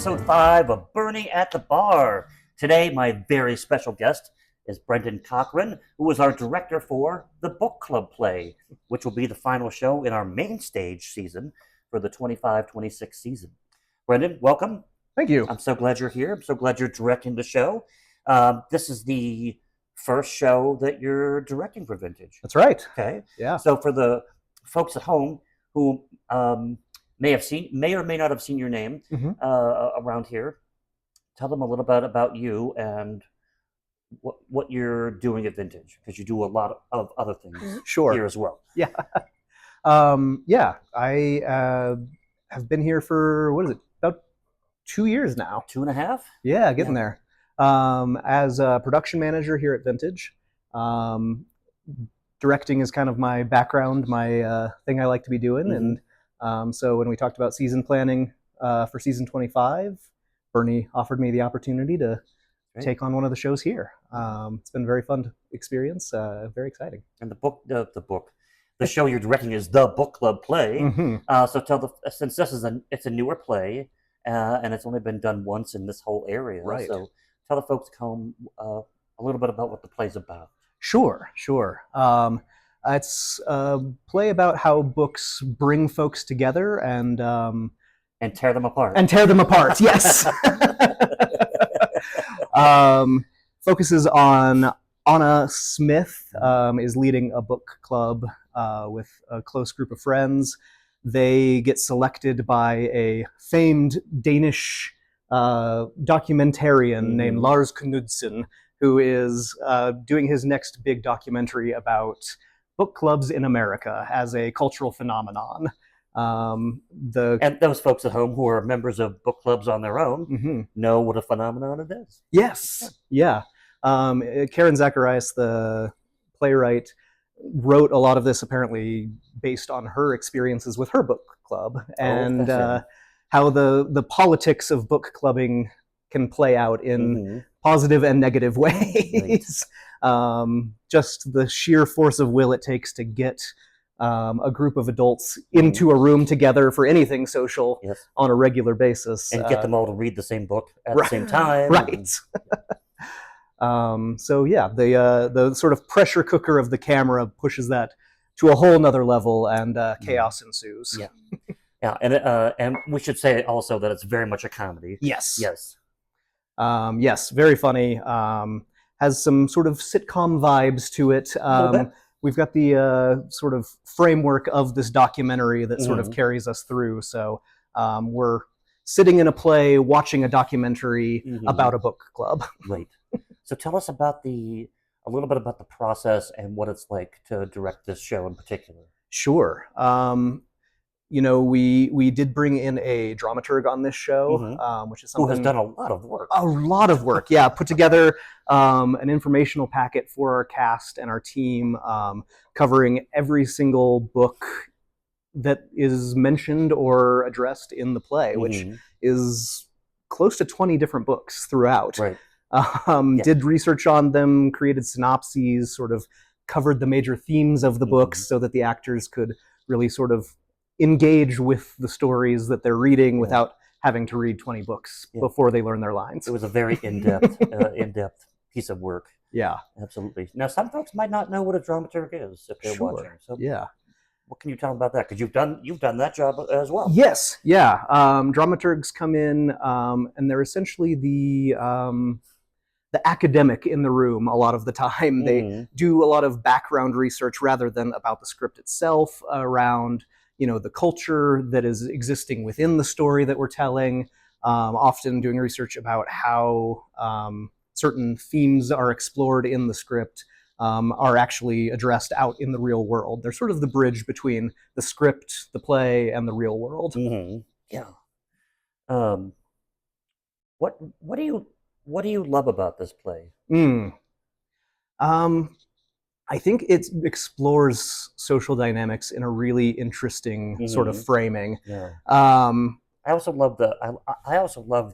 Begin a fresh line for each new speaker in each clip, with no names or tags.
episode 5 of Bernie at the Bar. Today, my very special guest is Brendan Cochran, who is our director for the book club play, which will be the final show in our main stage season for the 25-26 season. Brendan, welcome.
Thank you.
I'm so glad you're here. I'm so glad you're directing the show. This is the first show that you're directing for Vintage.
That's right.
Okay.
Yeah.
So for the folks at home who may or may not have seen your name around here, tell them a little bit about you and what you're doing at Vintage, because you do a lot of other things here as well.
Yeah. I have been here for, about 2 years now.
2.5?
Yeah, getting there. As a production manager here at Vintage. Directing is kind of my background, my thing I like to be doing. And so when we talked about season planning for season 25, Bernie offered me the opportunity to take on one of the shows here. It's been a very fun experience, very exciting.
And the show you're directing is the book club play. So since it's a newer play, and it's only been done once in this whole area.
Right.
So tell the folks at home a little bit about what the play's about.
Sure. It's a play about how books bring folks together and
tear them apart.
Yes. Focuses on Anna Smith, is leading a book club with a close group of friends. They get selected by a famed Danish documentarian named Lars Knudsen, who is doing his next big documentary about book clubs in America as a cultural phenomenon. And
those folks at home who are members of book clubs on their own know what a phenomenon it is.
Yes, yeah. Karen Zacharias, the playwright, wrote a lot of this apparently based on her experiences with her book club and how the politics of book clubbing can play out in positive and negative ways. Right. Just the sheer force of will it takes to get a group of adults into a room together for anything social on a regular basis.
And get them all to read the same book at the same time.
Right. So yeah, the sort of pressure cooker of the camera pushes that to a whole nother level, and chaos ensues.
Yeah, yeah, and we should say also that it's very much a comedy.
Yes.
Yes,
very funny. Has some sort of sitcom vibes to it. We've got the sort of framework of this documentary that sort of carries us through. So we're sitting in a play, watching a documentary about a book club.
Right. So tell us a little bit about the process and what it's like to direct this show in particular.
Sure. We did bring in a dramaturg on this show, which is something
who has done a lot of work.
A lot of work, yeah. Put together an informational packet for our cast and our team, covering every single book that is mentioned or addressed in the play, which is close to 20 different books throughout.
Right.
Did research on them, created synopses, sort of covered the major themes of the books so that the actors could really sort of engage with the stories that they're reading without having to read 20 books before they learn their lines.
It was a very in-depth piece of work.
Yeah.
Absolutely. Now, some folks might not know what a dramaturg is if they're watching. So what can you tell them about that? Because you've done that job as well.
Yes. Yeah. Dramaturgs come in, and they're essentially the academic in the room a lot of the time. They do a lot of background research rather than about the script itself, around the culture that is existing within the story that we're telling, often doing research about how certain themes are explored in the script, are actually addressed out in the real world. They're sort of the bridge between the script, the play, and the real world.
Yeah. What do you love about this play?
I think it explores social dynamics in a really interesting sort of framing.
Yeah. I also love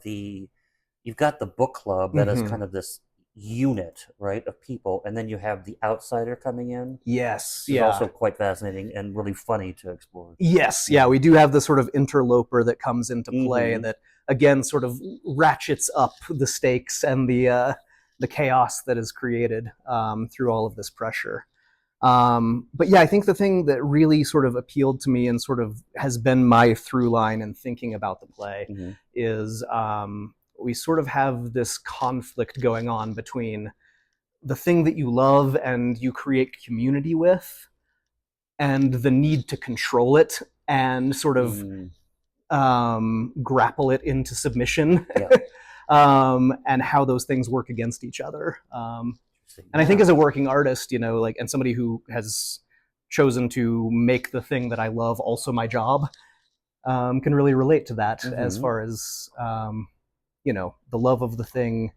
you've got the book club that is kind of this unit, right, of people, and then you have the outsider coming in.
Yes,
It's also quite fascinating and really funny to explore.
Yes, yeah, we do have the sort of interloper that comes into play that again sort of ratchets up the stakes and the chaos that is created through all of this pressure. But yeah, I think the thing that really sort of appealed to me and sort of has been my through line in thinking about the play is we sort of have this conflict going on between the thing that you love and you create community with, and the need to control it and sort of grapple it into submission, and how those things work against each other. And I think as a working artist, you know, like, and somebody who has chosen to make the thing that I love also my job, can really relate to that as far as, you know, the love of the thing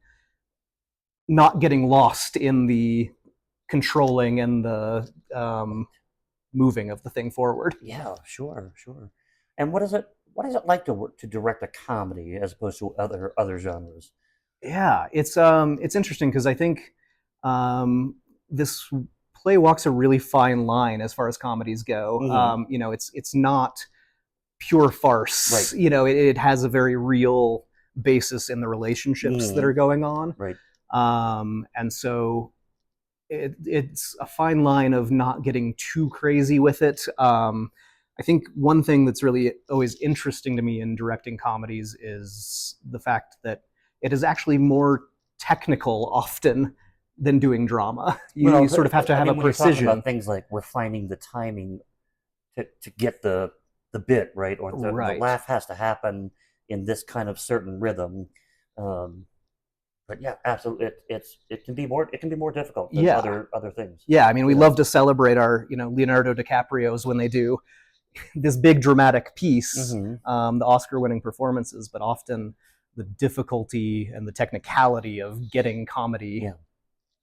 not getting lost in the controlling and the moving of the thing forward.
Yeah, sure. And what is it like to direct a comedy as opposed to other genres?
Yeah, it's interesting because I think this play walks a really fine line as far as comedies go. You know, it's not pure farce.
Right.
You know, it has a very real basis in the relationships that are going on.
Right.
And so it's a fine line of not getting too crazy with it. I think one thing that's really always interesting to me in directing comedies is the fact that it is actually more technical often than doing drama. You sort of have to have a precision.
About things like refining the timing to get the bit right, or the laugh has to happen in this kind of certain rhythm. But yeah, absolutely, it can be more difficult than other things.
Yeah, I mean, we love to celebrate our Leonardo DiCaprio's when they do this big dramatic piece, the Oscar-winning performances, but often the difficulty and the technicality of getting comedy,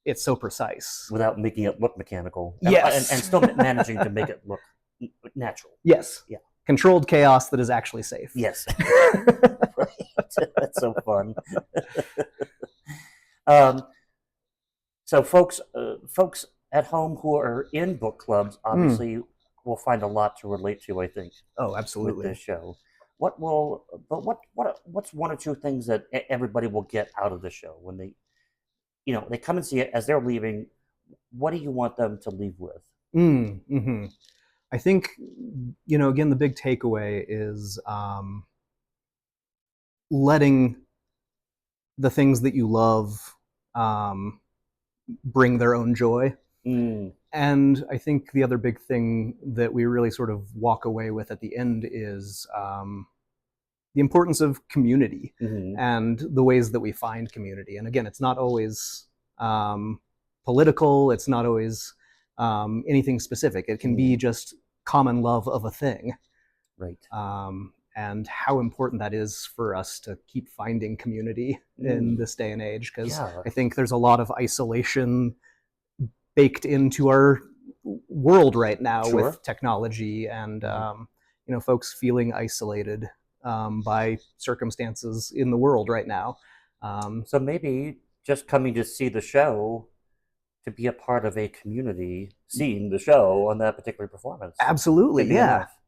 it's so precise
without making it look mechanical.
Yes,
and still managing to make it look natural.
Yes.
Yeah.
Controlled chaos that is actually safe.
Yes. Right. That's so fun. So folks at home who are in book clubs obviously will find a lot to relate to, I think.
Oh, absolutely.
With this show. What's one or two things that everybody will get out of the show when they come and see it as they're leaving? What do you want them to leave with?
I think, again, the big takeaway is letting the things that you love bring their own joy. And I think the other big thing that we really sort of walk away with at the end is the importance of community and the ways that we find community. And again, it's not always political. It's not always anything specific. It can be just common love of a thing.
Right.
And how important that is for us to keep finding community in this day and age, because I think there's a lot of isolation baked into our world right now with technology and folks feeling isolated by circumstances in the world right now.
So maybe just coming to see the show, to be a part of a community, seeing the show on that particular performance.
Absolutely,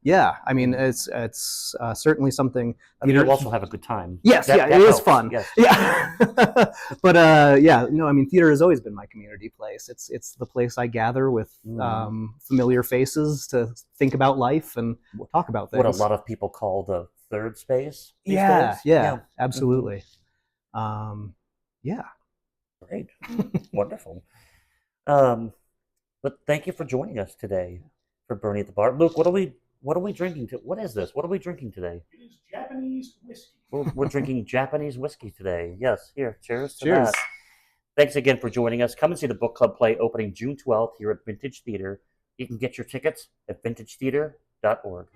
yeah. I mean, it's certainly something.
I mean, you also have a good time.
Yes, it is fun.
Yes.
Yeah, but I mean, theater has always been my community place. It's the place I gather with familiar faces to think about life and talk about things.
What a lot of people call the third space.
Yeah, absolutely. Yeah.
Great, wonderful. But thank you for joining us today for Bernie at the Bar. Luke, what are we drinking? What is this? What are we drinking today?
It is Japanese whiskey.
We're drinking Japanese whiskey today. Yes, here, cheers to that. Thanks again for joining us. Come and see the book club play opening June 12th here at Vintage Theater. You can get your tickets at vintagetheater.org.